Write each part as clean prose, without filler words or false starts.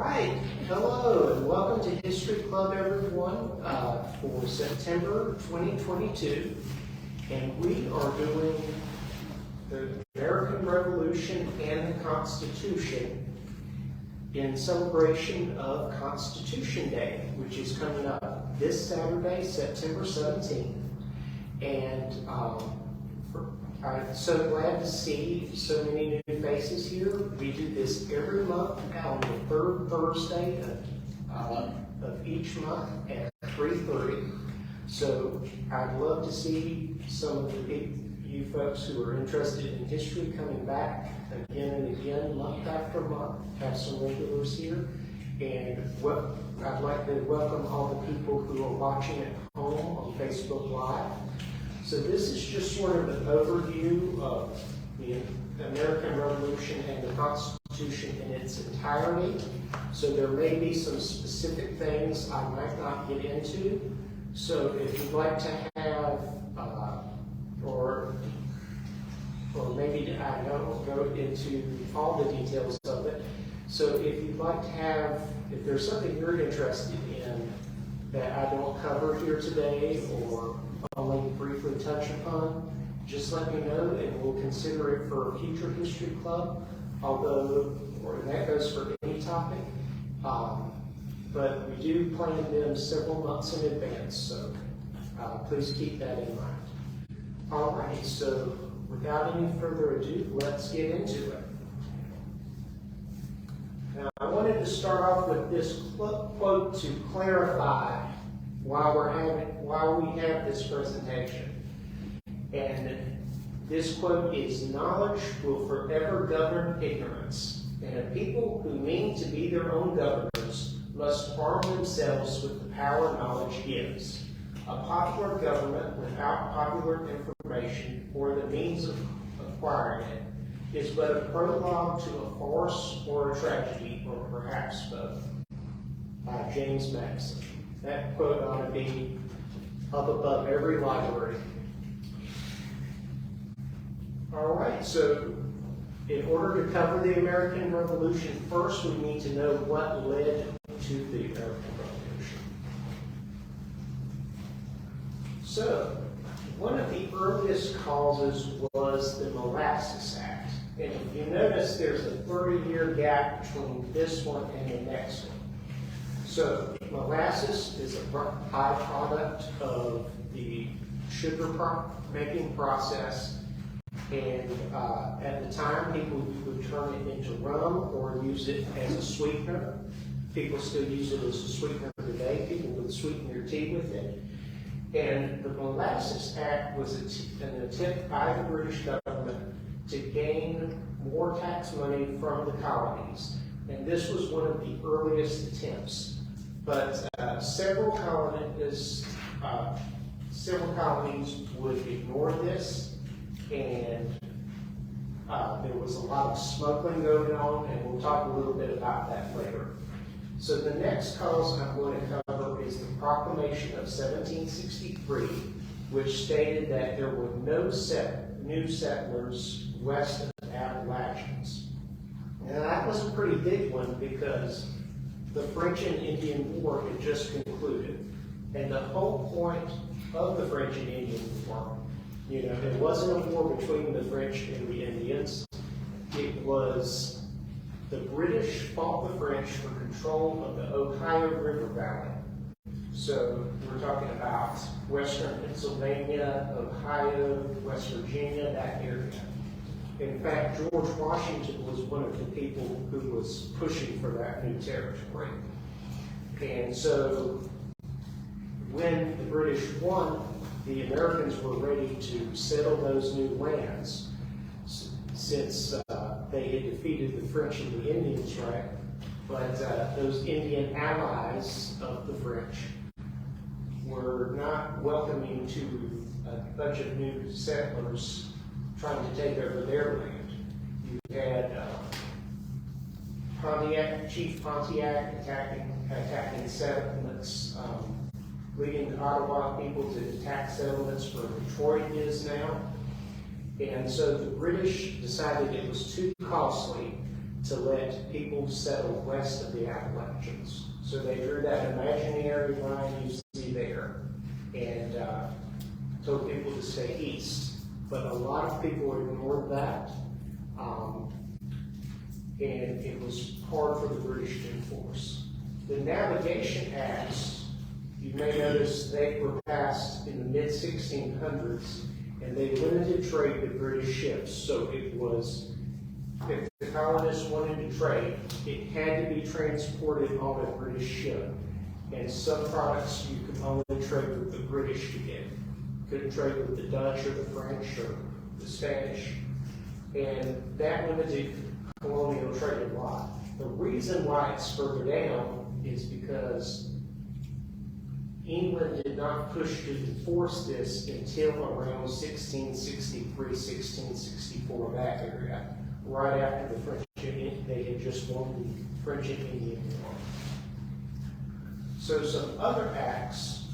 right, hello and welcome to History Club, everyone, for September 2022. And we are doing the American Revolution and the Constitution in celebration of Constitution Day, which is coming up this Saturday, September 17th. And I'm so glad to see so many new faces here. We do this every month on the third Thursday of each month at 3:30. So I'd love to see some of you folks who are interested in history coming back again and again, month after month. Have some regulars here. And I'd like to welcome all the people who are watching at home on Facebook Live. So this is just sort of an overview of the American Revolution and the Constitution in its entirety. So there may be some specific things I might not get into. So if you'd like to have, or maybe I don't go into all the details of it. So if you'd like to have, if there's something you're interested in that I don't cover here today or only briefly touch upon, just let me know and we'll consider it for a future history club, and that goes for any topic. But we do plan them several months in advance, so please keep that in mind. All right, so without any further ado, let's get into it. Now, I wanted to start off with this quote to clarify why we have this presentation. And this quote is, "Knowledge will forever govern ignorance, and a people who mean to be their own governors must arm themselves with the power knowledge gives. A popular government without popular information or the means of acquiring it is but a prologue to a farce or a tragedy, or perhaps both." By James Madison. That quote ought to be up above every library. All right, so in order to cover the American Revolution, first we need to know what led to the American Revolution. So, one of the earliest causes was the Molasses Act. And if you notice, there's a 30-year gap between this one and the next one. So, molasses is a byproduct of the sugar making process, and at the time people would turn it into rum or use it as a sweetener. People still use it as a sweetener today. People would sweeten their tea with it. And the Molasses Act was an attempt by the British government to gain more tax money from the colonies. And this was one of the earliest attempts. But several colonies would ignore this, and there was a lot of smuggling going on, and we'll talk a little bit about that later. So the next cause I'm going to cover is the Proclamation of 1763, which stated that there were no new settlers west of the Appalachians. And that was a pretty big one because the French and Indian War had just concluded. And the whole point of the French and Indian War, it wasn't a war between the French and the Indians. It was the British fought the French for control of the Ohio River Valley. So we're talking about western Pennsylvania, Ohio, West Virginia, that area. In fact, George Washington was one of the people who was pushing for that new territory. And so when the British won, the Americans were ready to settle those new lands since they had defeated the French and the Indians, right? But those Indian allies of the French were not welcoming to a bunch of new settlers trying to take over their land. You had Chief Pontiac attacking settlements, leading the Ottawa people to attack settlements where Detroit is now. And so the British decided it was too costly to let people settle west of the Appalachians. So they drew that imaginary line you see there and told people to stay east. But a lot of people ignored that, and it was hard for the British to enforce. The Navigation Acts, you may notice they were passed in the mid-1600s, and they limited trade to British ships. So it was, if the colonists wanted to trade, it had to be transported on a British ship. And some products you could only trade with the British to get. Couldn't trade with the Dutch or the French or the Spanish. And that limited colonial trade a lot. The reason why it's further down is because England did not push to enforce this until around 1663, 1664, that area, right after the French, they had just won the French and Indian War. So some other acts,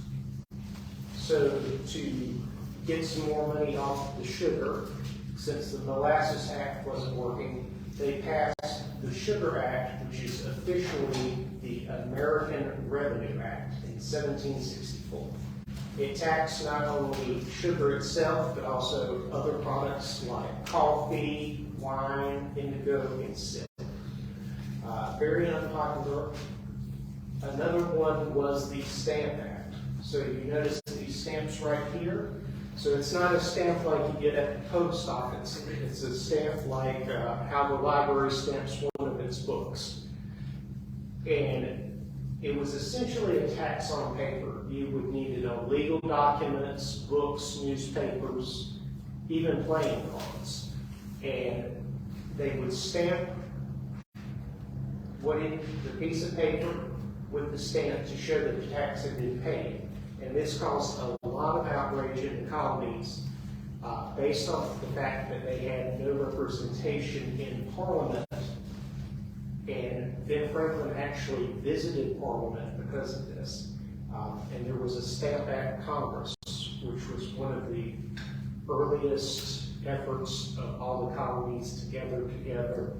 so to get some more money off the sugar, since the Molasses Act wasn't working, they passed the Sugar Act, which is officially the American Revenue Act in 1764. It taxed not only sugar itself, but also other products like coffee, wine, indigo, and silk. Very unpopular. Another one was the Stamp Act. So you notice these stamps right here. So it's not a stamp like you get at the post office. It's a stamp like how the library stamps one of its books. And it was essentially a tax on paper. You would need it on legal documents, books, newspapers, even playing cards. And they would stamp the piece of paper with the stamp to show that the tax had been paid. And this caused a lot of outrage in the colonies based on the fact that they had no representation in Parliament. And Ben Franklin actually visited Parliament because of this. And there was a Stamp Act Congress, which was one of the earliest efforts of all the colonies to gather together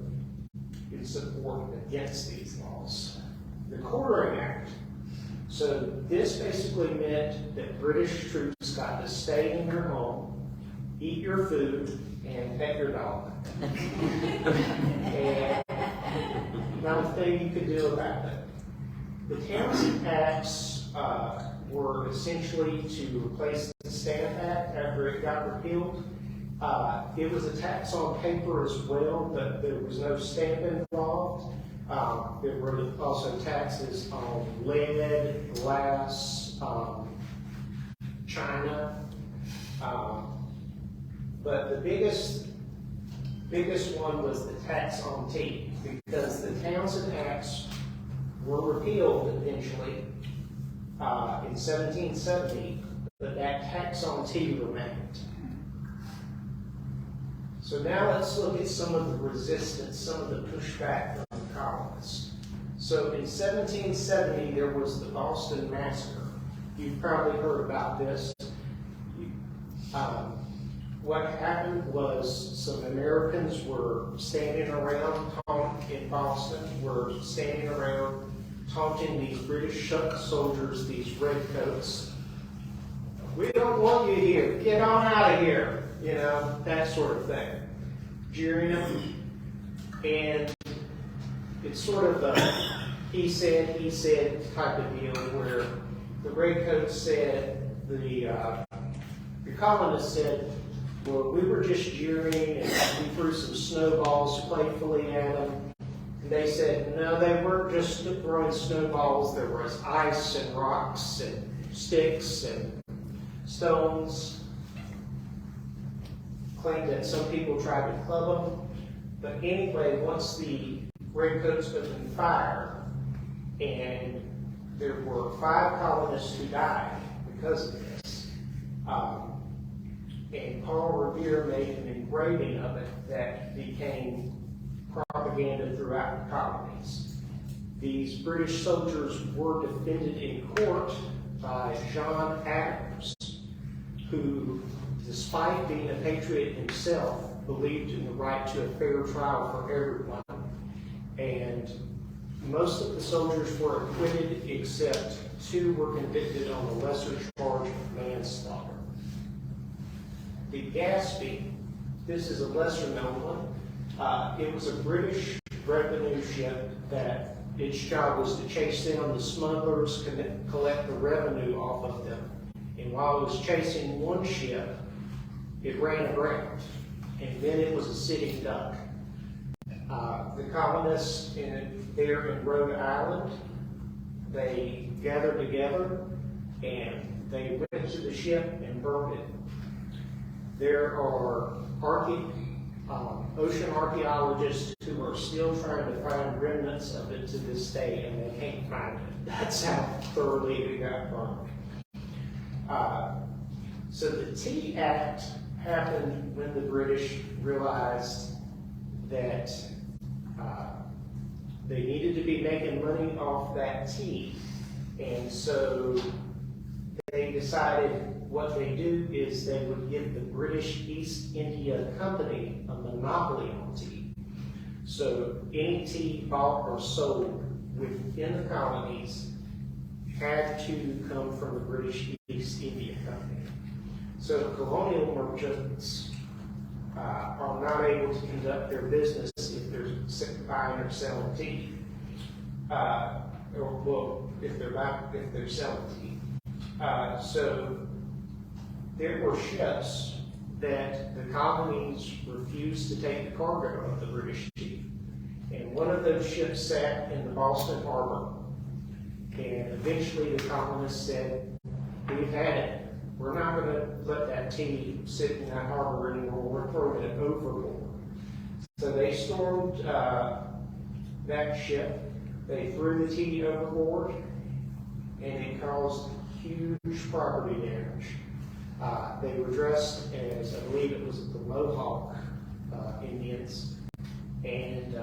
in support against these laws. The Quartering Act. So this basically meant that British troops got to stay in your home, eat your food, and pet your dog. And not a thing you could do about it. The Townsend Acts were essentially to replace the Stamp Act after it got repealed. It was a tax on paper as well, but there was no stamp involved. There were also taxes on lead, glass, china. But the biggest one was the tax on tea, because the Townsend Acts were repealed eventually in 1770, but that tax on tea remained. So now let's look at some of the resistance, some of the pushback from the colonists. So in 1770, there was the Boston Massacre. You've probably heard about this. What happened was some Americans were standing around in Boston, were standing around taunting these British soldiers, these redcoats. We don't want you here. Get on out of here. You know, that sort of thing. Jeering them. And it's sort of a he said type of deal where the redcoats said, the colonists said, well, we were just jeering and we threw some snowballs playfully at them. And they said, no, they weren't just throwing snowballs. There was ice and rocks and sticks and stones. Claimed that some people tried to club them. But anyway, once the redcoats opened fire, and there were 5 colonists who died because of this. And Paul Revere made an engraving of it that became propaganda throughout the colonies. These British soldiers were defended in court by John Adams, who, despite being a patriot himself, believed in the right to a fair trial for everyone. and most of the soldiers were acquitted except 2 were convicted on the lesser charge of manslaughter. The Gaspee, this is a lesser known one. It was a British revenue ship that its job was to chase down the smugglers, collect the revenue off of them. And while it was chasing one ship, it ran aground, and then it was a sitting duck. The colonists there in Rhode Island, they gathered together and they went to the ship and burned it. There are ocean archaeologists who are still trying to find remnants of it to this day, and they can't find it. That's how thoroughly it got burned. So the Tea Act happened when the British realized that they needed to be making money off that tea. And so they decided what they do is they would give the British East India Company a monopoly on tea. So any tea bought or sold within the colonies had to come from the British East India Company. So colonial merchants are not able to conduct their business if they're buying or selling tea, if they're selling tea. So there were ships that the colonies refused to take the cargo of the British tea, and one of those ships sat in the Boston harbor. And eventually the colonists said, "We've had it. We're not going to let that tea sit in that harbor anymore. We're throwing it overboard." So they stormed that ship. They threw the tea overboard, and it caused huge property damage. They were dressed as, I believe it was the Mohawk Indians, and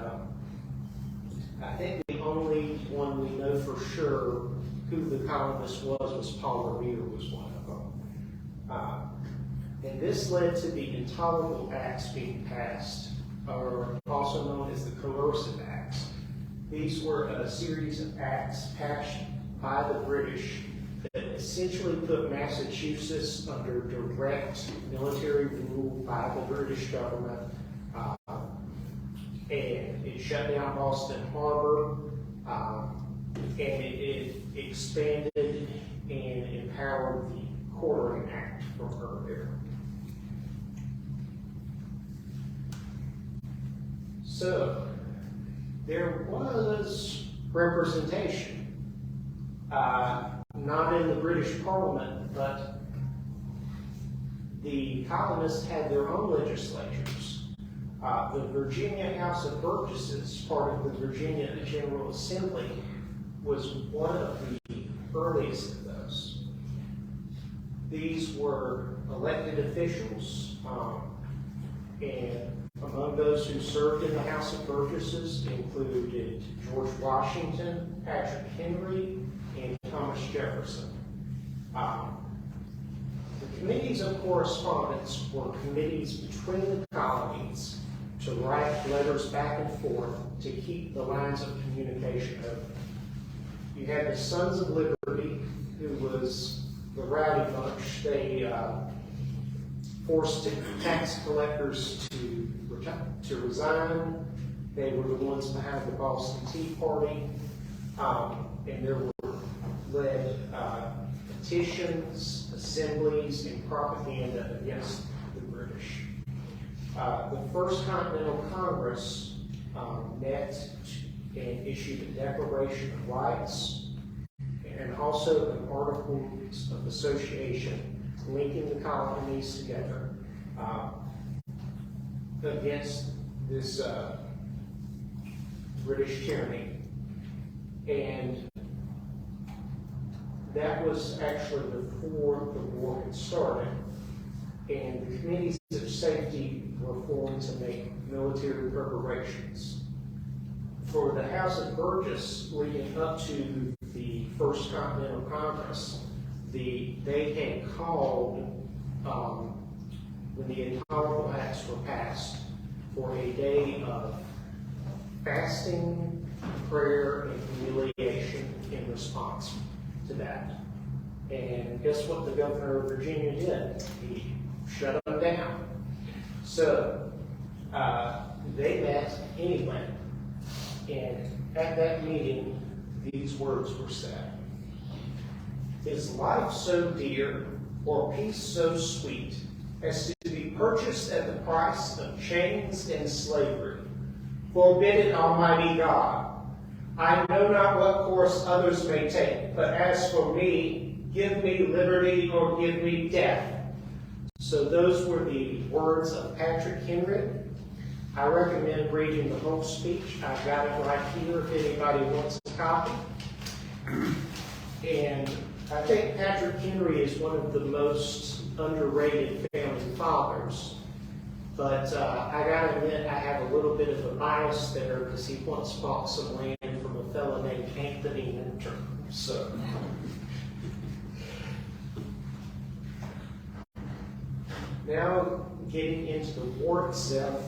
I think the only one we know for sure who the colonist was Paul Revere was one of them. And this led to the Untitled Acts being passed, or also known as the Corrosive Acts. These were a series of acts passed by the British that essentially put Massachusetts under direct military rule by the British government. And it shut down Boston Harbor, and it expanded and empowered the Quartering Act from earlier. So there was representation, not in the British Parliament, but the colonists had their own legislatures. The Virginia House of Burgesses, part of the Virginia General Assembly, was one of the earliest of those. These were elected officials, and among those who served in the House of Burgesses included George Washington, Patrick Henry, and Thomas Jefferson. The committees of correspondence were committees between the colonies to write letters back and forth to keep the lines of communication open. You had the Sons of Liberty, who was the rowdy bunch. They forced tax collectors to resign. They were the ones behind the Boston Tea Party, and there were led petitions, assemblies, and propaganda against the British. The First Continental Congress met and issued a Declaration of Rights and also an Articles of Association linking the colonies together against this British tyranny. And that was actually before the war had started. And the committees of safety were formed to make military preparations. For the House of Burgess leading up to the First Continental Congress, they had called, when the Intolerable Acts were passed, for a day of fasting prayer, and humiliation in response to that. And guess what the governor of Virginia did? He shut them down. So they met anyway, and at that meeting, these words were said. Is life so dear, or peace so sweet, as to be purchased at the price of chains and slavery? Forbid it, Almighty God. I know not what course others may take, but as for me, give me liberty or give me death. So those were the words of Patrick Henry. I recommend reading the whole speech. I've got it right here if anybody wants a copy. And I think Patrick Henry is one of the most underrated founding fathers. But I gotta admit, I have a little bit of a bias there because he once bought some land from a fellow named Anthony Minter. So. Now, getting into the war itself.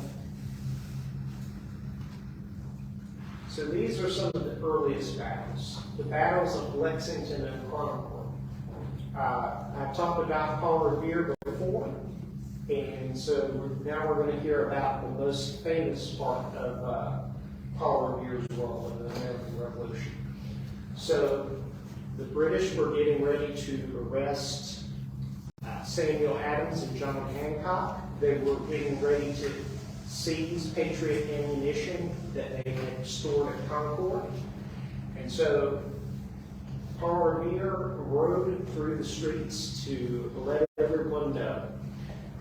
So these are some of the earliest battles. The battles of Lexington and Concord. I've talked about Paul Revere before, and so now we're going to hear about the most famous part of Paul Revere's role in the American Revolution. So the British were getting ready to arrest Samuel Adams and John Hancock. They were getting ready to seize Patriot ammunition that they had stored at Concord. And so Paul Revere rode through the streets to let everyone know.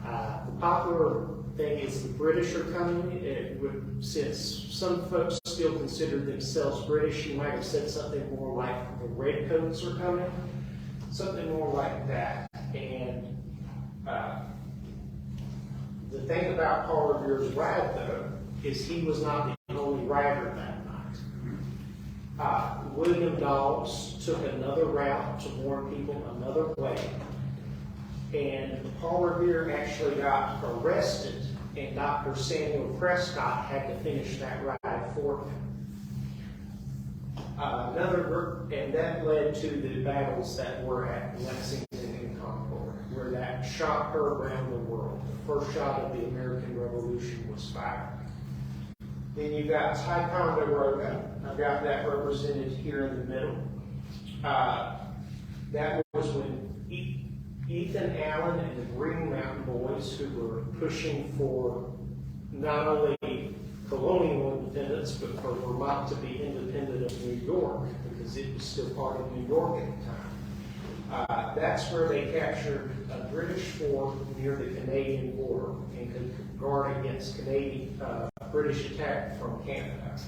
The popular thing is the British are coming. Since some folks still consider themselves British, you might have said something more like the Redcoats are coming. Something more like that. And the thing about Paul Revere's ride, though, is he was not the only rider that night. William Dawes took another route to warn people another way. And Paul Revere actually got arrested, and Dr. Samuel Prescott had to finish that ride for him. And that led to the battles that were at Lexington and Concord, where that shot heard around the world. The first shot of the American Revolution was fired. Then you've got Ticonderoga. I've got that represented here in the middle. That was when Ethan Allen and the Green Mountain Boys, who were pushing for not only colonial independence, but for Vermont to be independent of New York, because it was still part of New York at the time. That's where they captured a British fort near the Canadian border and could guard against British attack from Canada.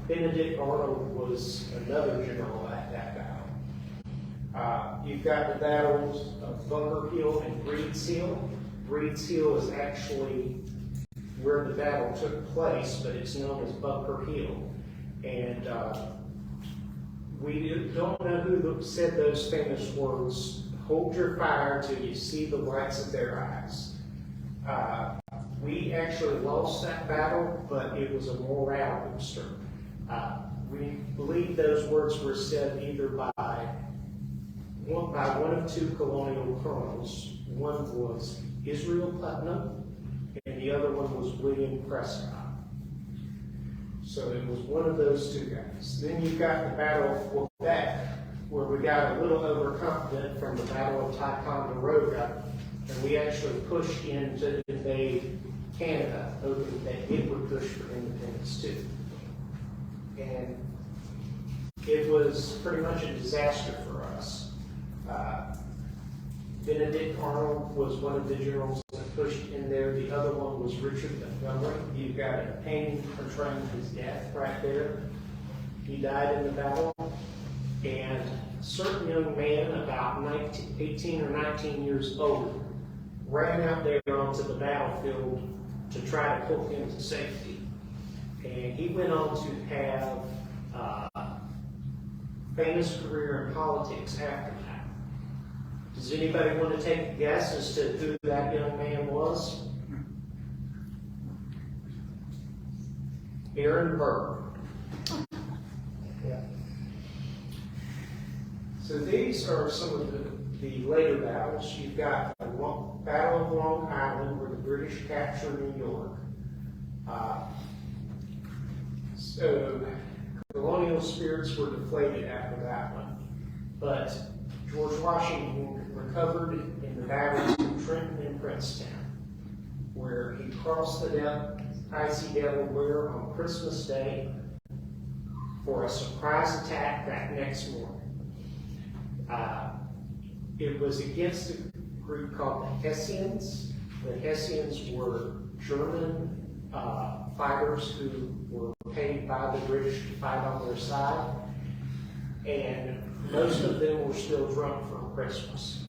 Benedict Arnold was another general at that battle. You've got the battles of Bunker Hill and Breed's Hill. Breed's Hill is actually where the battle took place, but it's known as Bunker Hill. And we don't know who said those famous words, "Hold your fire till you see the whites of their eyes." We actually lost that battle, but it was a morale booster. We believe those words were said either by one of two colonial colonels. One was Israel Putnam, and the other one was William Prescott. So it was one of those two guys. Then you've got the Battle of Quebec, where we got a little overconfident from the Battle of Ticonderoga, and we actually pushed in to invade Canada, hoping that it would push for independence too. And it was pretty much a disaster for us. Benedict Arnold was one of the generals that pushed in there. The other one was Richard Montgomery. You've got a painting portraying his death right there. He died in the battle. And a certain young man, about 18 or 19 years old, ran out there onto the battlefield to try to pull him to safety. And he went on to have a famous career in politics after that. Does anybody want to take a guess as to who that young man was? Aaron Burr. So these are some of the later battles. You've got the Battle of Long Island, where the British captured New York. So colonial spirits were deflated after that one. But George Washington recovered in the battles of Trenton and Princetown, where he crossed the icy Delaware on Christmas Day for a surprise attack that next morning. It was against a group called the Hessians. The Hessians were German fighters who were paid by the British to fight on their side, and most of them were still drunk from Christmas.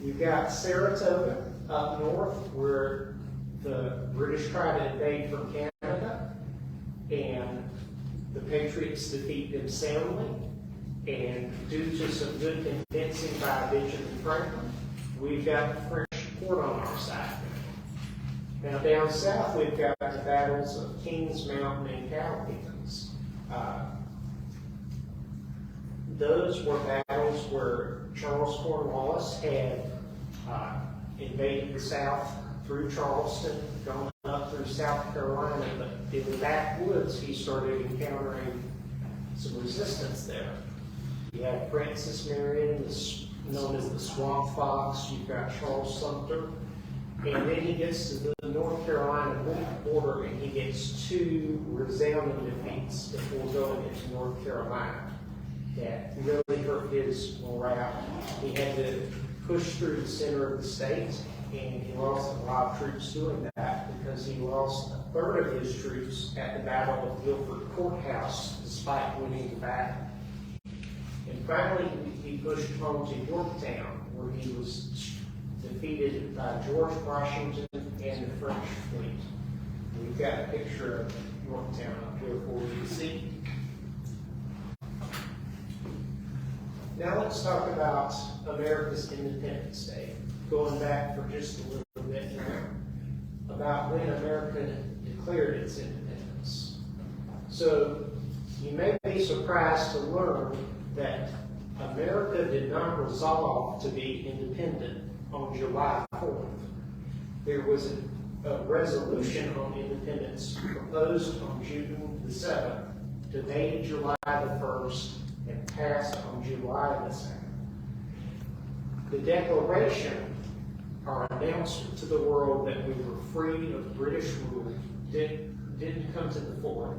You've got Saratoga up north, where the British tried to invade from Canada, and the Patriots defeat them soundly. And due to some good convincing by Benjamin Franklin, we've got the French support on our side. Now down south, we've got the battles of Kings Mountain and Calkins. Those were battles where Charles Cornwallis had invaded the South through Charleston, gone up through South Carolina, but in the backwoods he started encountering some resistance there. You have Francis Marion, known as the Swamp Fox. You've got Charles Sumter. And then he gets to the North Carolina border and he gets two resounding defeats before going into North Carolina. That really hurt his morale. He had to push through the center of the state, and he lost a lot of troops doing that because he lost a third of his troops at the Battle of Guilford Courthouse despite winning the battle. And finally, he pushed home to Yorktown, where he was defeated by George Washington and the French fleet. We've got a picture of Yorktown up here for you to see. Now let's talk about America's Independence Day, going back for just a little bit now, about when America declared its independence. So you may be surprised to learn that America did not resolve to be independent on July 4th. There was a resolution on independence proposed on June the 7th, debated July the 1st, and passed on July the 2nd. The Declaration, our announcement to the world that we were free of British rule, didn't come to the fore.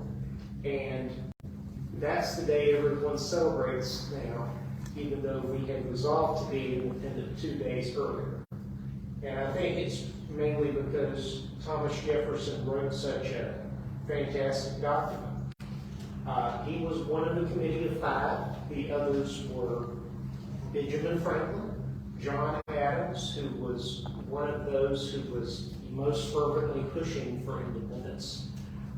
And that's the day everyone celebrates now, even though we had resolved to be independent 2 days earlier. And I think it's mainly because Thomas Jefferson wrote such a fantastic document. He was one of the Committee of Five. The others were Benjamin Franklin, John Adams, who was one of those who was most fervently pushing for independence,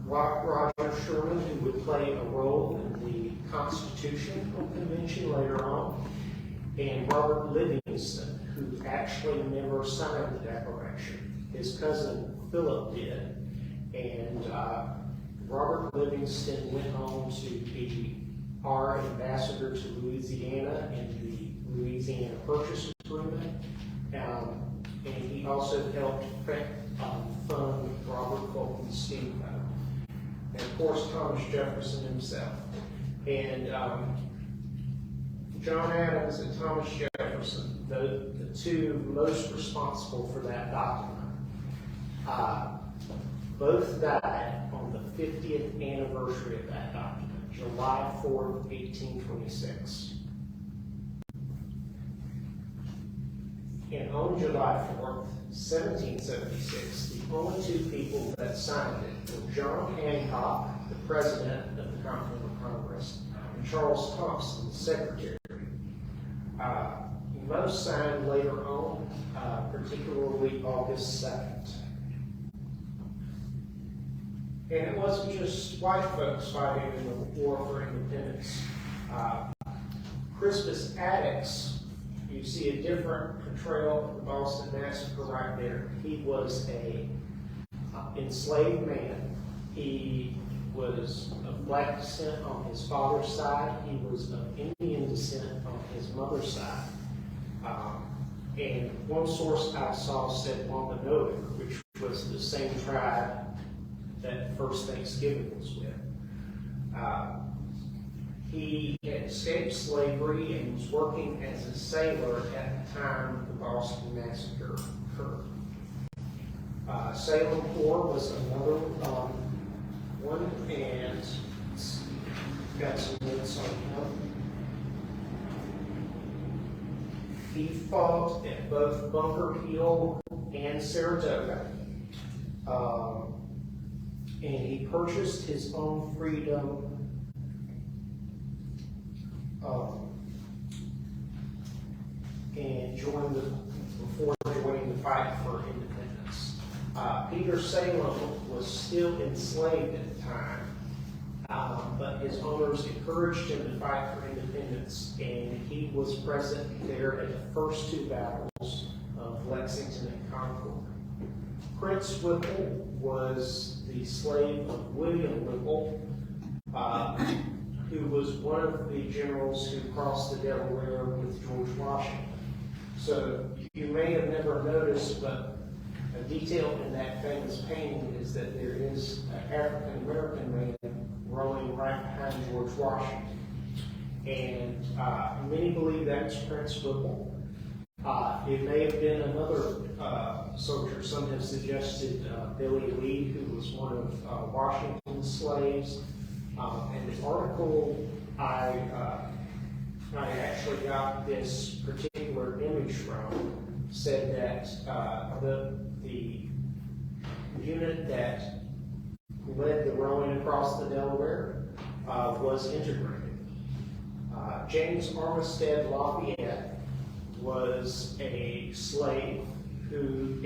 Roger Sherman, who would play a role in the Constitutional Convention later on, and Robert Livingston, who actually never signed the Declaration. His cousin Philip did, and Robert Livingston went on to be our ambassador to Louisiana in the Louisiana Purchase Agreement, and he also helped fund Robert Fulton's steamboat, and of course Thomas Jefferson himself. And John Adams and Thomas Jefferson, the two most responsible for that document, both died on the 50th anniversary of that document, July 4th, 1826. And on July 4th, 1776, the only two people that signed it were John Hancock, the President of the Continental Congress, and Charles Thompson, the Secretary. Most signed later on, particularly August 2nd. And it wasn't just white folks fighting in the war for independence. Crispus Attucks, you see a different portrayal of the Boston Massacre right there. He was a enslaved man. He was of black descent on his father's side. He was of Indian descent on his mother's side. And one source I saw said Wampanoag, which was the same tribe that First Thanksgiving was with. He had escaped slavery and was working as a sailor at the time the Boston Massacre occurred. Salem Poor was another one, and got some notes on him. He fought at both Bunker Hill and Saratoga, and he purchased his own freedom and before joining the fight for independence. Peter Salem was still enslaved at the time, but his owners encouraged him to fight for independence, and he was present there at the first two battles of Lexington and Concord. Prince Whipple was the slave of William Whipple, who was one of the generals who crossed the Delaware with George Washington. So you may have never noticed, but a detail in that famous painting is that there is an African-American man rowing right behind George Washington. And many believe that's Prince Whipple. It may have been another soldier. Some have suggested Billy Lee, who was one of Washington's slaves. And the article I actually got this particular image from said that the unit that led the rowing across the Delaware was integrated. James Armistead Lafayette was a slave who,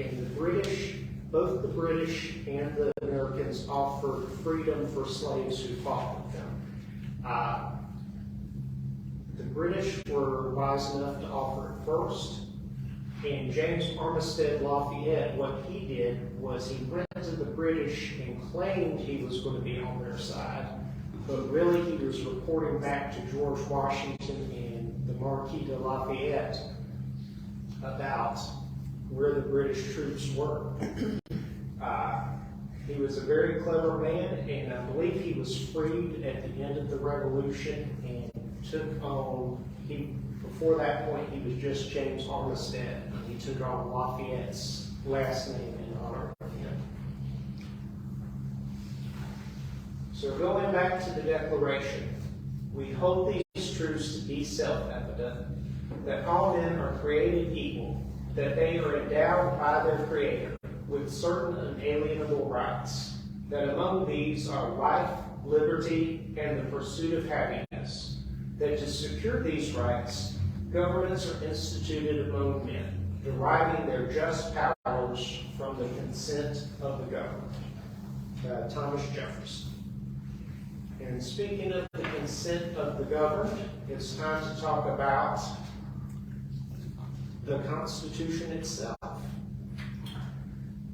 both the British and the Americans offered freedom for slaves who fought with them. The British were wise enough to offer it first, and James Armistead Lafayette, what he did was he went to the British and claimed he was going to be on their side, but really he was reporting back to George Washington and the Marquis de Lafayette about where the British troops were. He was a very clever man, and I believe he was freed at the end of the Revolution and took on, before that point he was just James Armistead. He took on Lafayette's last name in honor of him. So going back to the Declaration, we hold these truths to be self-evident, that all men are created equal, that they are endowed by their Creator with certain unalienable rights, that among these are life, liberty, and the pursuit of happiness, that to secure these rights, governments are instituted among men, deriving their just powers from the consent of the governed. Thomas Jefferson. And speaking of the consent of the governed, it's time to talk about the Constitution itself.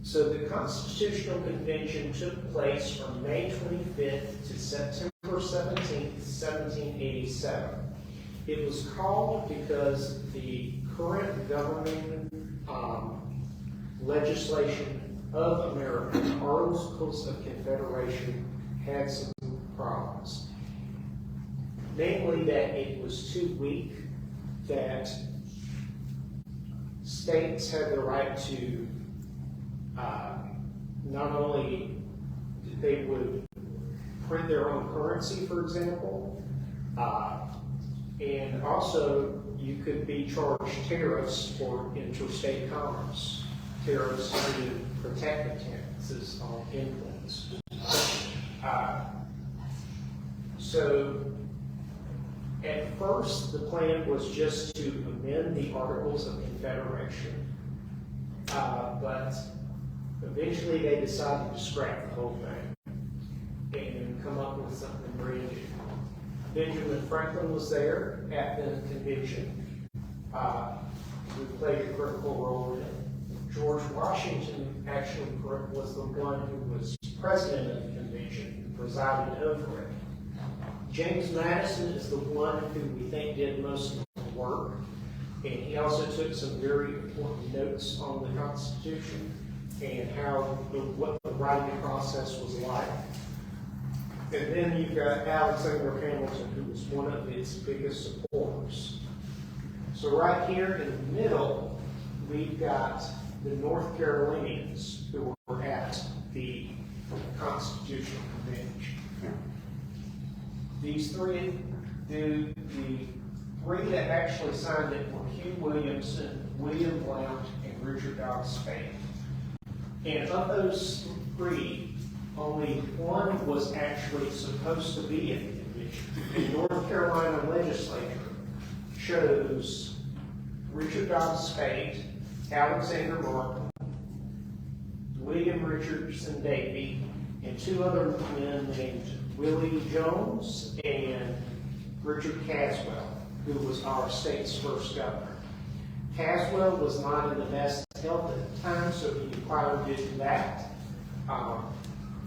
So the Constitutional Convention took place from May 25th to September 17th, 1787. It was called because the current governing legislation of America, the Articles of Confederation, had some problems. Namely that it was too weak, that states had the right to not only they would print their own currency, for example, and also you could be charged tariffs for interstate commerce, tariffs to protect the taxes on imports. So at first the plan was just to amend the Articles of Confederation, but eventually they decided to scrap the whole thing and come up with something brand new. Benjamin Franklin was there at the convention, who played a critical role in it. George Washington actually was the one who was president of the convention, presided over it. James Madison is the one who we think did most of the work, and he also took some very important notes on the Constitution and what the writing process was like. And then you've got Alexander Hamilton, who was one of its biggest supporters. So right here in the middle, we've got the North Carolinians who were at the Constitutional Convention. These three, the three that actually signed it were Hugh Williamson, William Blount, and Richard Dobbs Spade. And of those three, only one was actually supposed to be in the convention. The North Carolina legislature chose Richard Dobbs Spade, Alexander Martin, William Richardson Davie, and two other men named Willie Jones and Richard Caswell, who was our state's first governor. Caswell was not in the best health at the time, so he required to do that.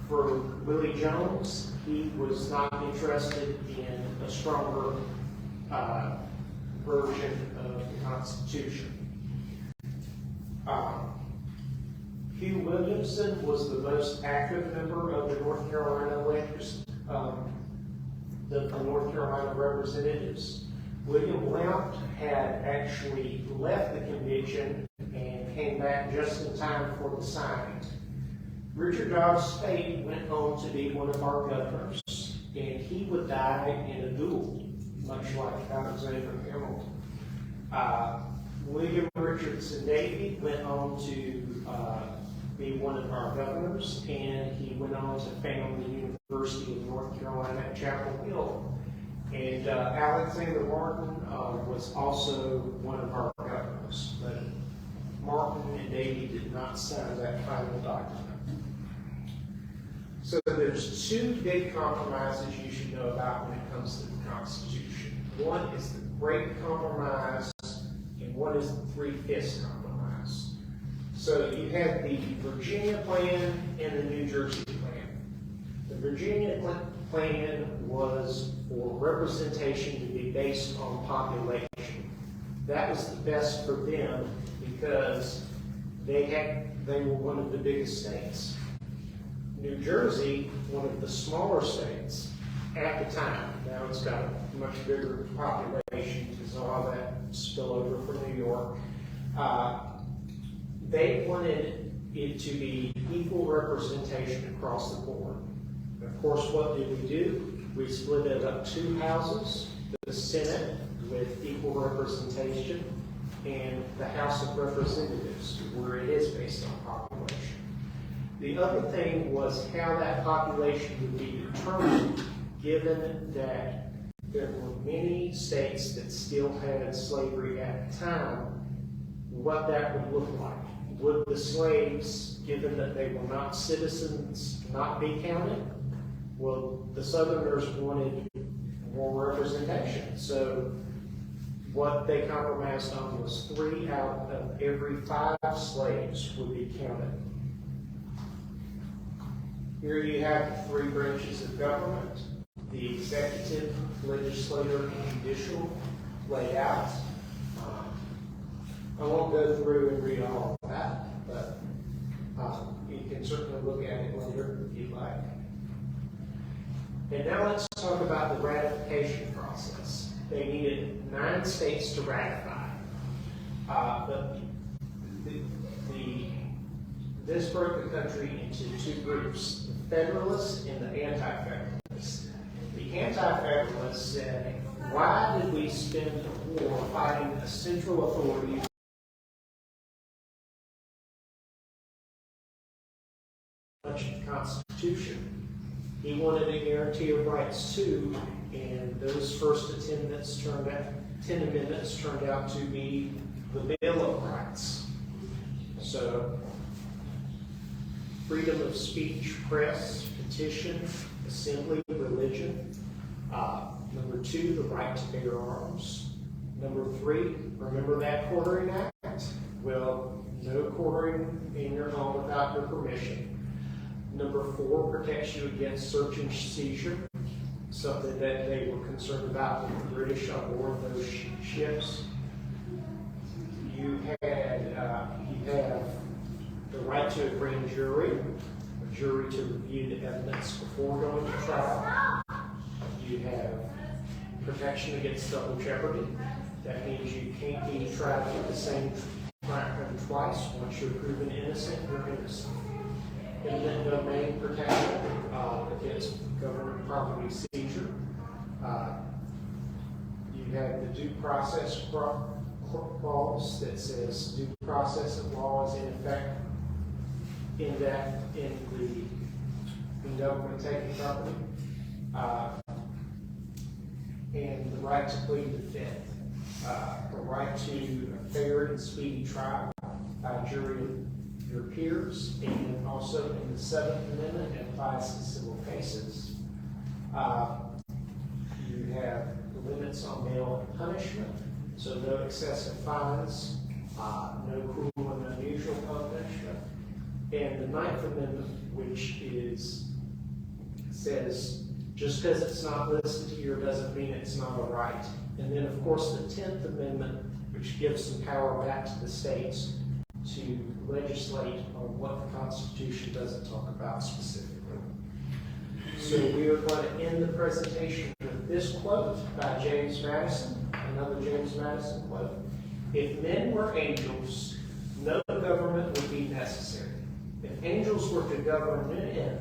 For Willie Jones, he was not interested in a stronger version of the Constitution. Hugh Williamson was the most active member of the North Carolina the North Carolina representatives. William Blount had actually left the convention and came back just in time for the signing. Richard Dobbs Spade went on to be one of our governors, and he would die in a duel, much like Alexander Hamilton. William Richardson Davie went on to be one of our governors, and he went on to found the University of North Carolina at Chapel Hill. And Alexander Martin was also one of our governors, but Martin and Davie did not sign that final document. So there's two big compromises you should know about when it comes to the Constitution. One is the Great Compromise, and one is the Three-Fifths Compromise. So you have the Virginia plan and the New Jersey plan. The Virginia plan was for representation to be based on population. That was the best for them because they were one of the biggest states. New Jersey, one of the smaller states at the time, now it's got a much bigger population because of all that spillover from New York. They wanted it to be equal representation across the board. Of course, what did we do? We split it up two houses, the Senate with equal representation, and the House of Representatives, where it is based on population. The other thing was how that population would be determined, given that there were many states that still had slavery at the time, what that would look like. Would the slaves, given that they were not citizens, not be counted? Well, the Southerners wanted more representation. So what they compromised on was 3 out of every 5 slaves would be counted. Here you have the 3 branches of government, the executive, legislative, and judicial laid out. I won't go through and read all of that, but you can certainly look at it later if you'd like. And now let's talk about the ratification process. They needed 9 states to ratify. But this broke the country into 2 groups, the Federalists and the Anti-Federalists. The Anti-Federalists said, why did we spend a war fighting a central authority of the Constitution? He wanted a guarantee of rights too, and those first 10 amendments turned out to be the Bill of Rights. So, freedom of speech, press, petition, assembly, religion. Number 2, the right to bear arms. Number 3, remember that quartering act? Well, no quartering in your home without your permission. Number 4 protects you against search and seizure, something that they were concerned about with the British on board those ships. You have the right to a grand jury, a jury to review the evidence before going to trial. You have protection against double jeopardy. That means you can't be tried for the same crime twice. Once you're proven innocent, you're innocent. Eminent domain protection against government property seizure. You have the due process clause that says due process of law is in effect in the government taking property. And the right to plead the fifth. The right to a fair and speedy trial by jury of your peers, and also in the 7th Amendment it applies to civil cases. You have the limits on bail and punishment, so no excessive fines, no cruel and unusual punishment. And the 9th Amendment, which says just because it's not listed here doesn't mean it's not a right. And then, of course, the 10th Amendment, which gives some power back to the states to legislate on what the Constitution doesn't talk about specifically. So we are going to end the presentation with this quote by James Madison, another James Madison quote. If men were angels, no government would be necessary. If angels were to govern men,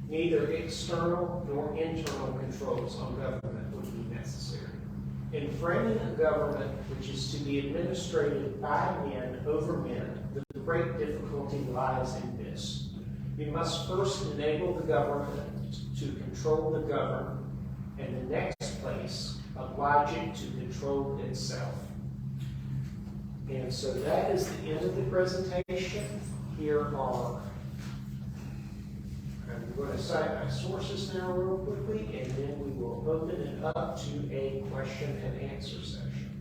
neither external nor internal controls on government would be necessary. In framing a government which is to be administered by men over men, the great difficulty lies in this. We must first enable the government to control the governed, and in the next place, oblige it to control itself. And so that is the end of the presentation. Here are I'm going to cite my sources now real quickly, and then we will open it up to a question and answer session.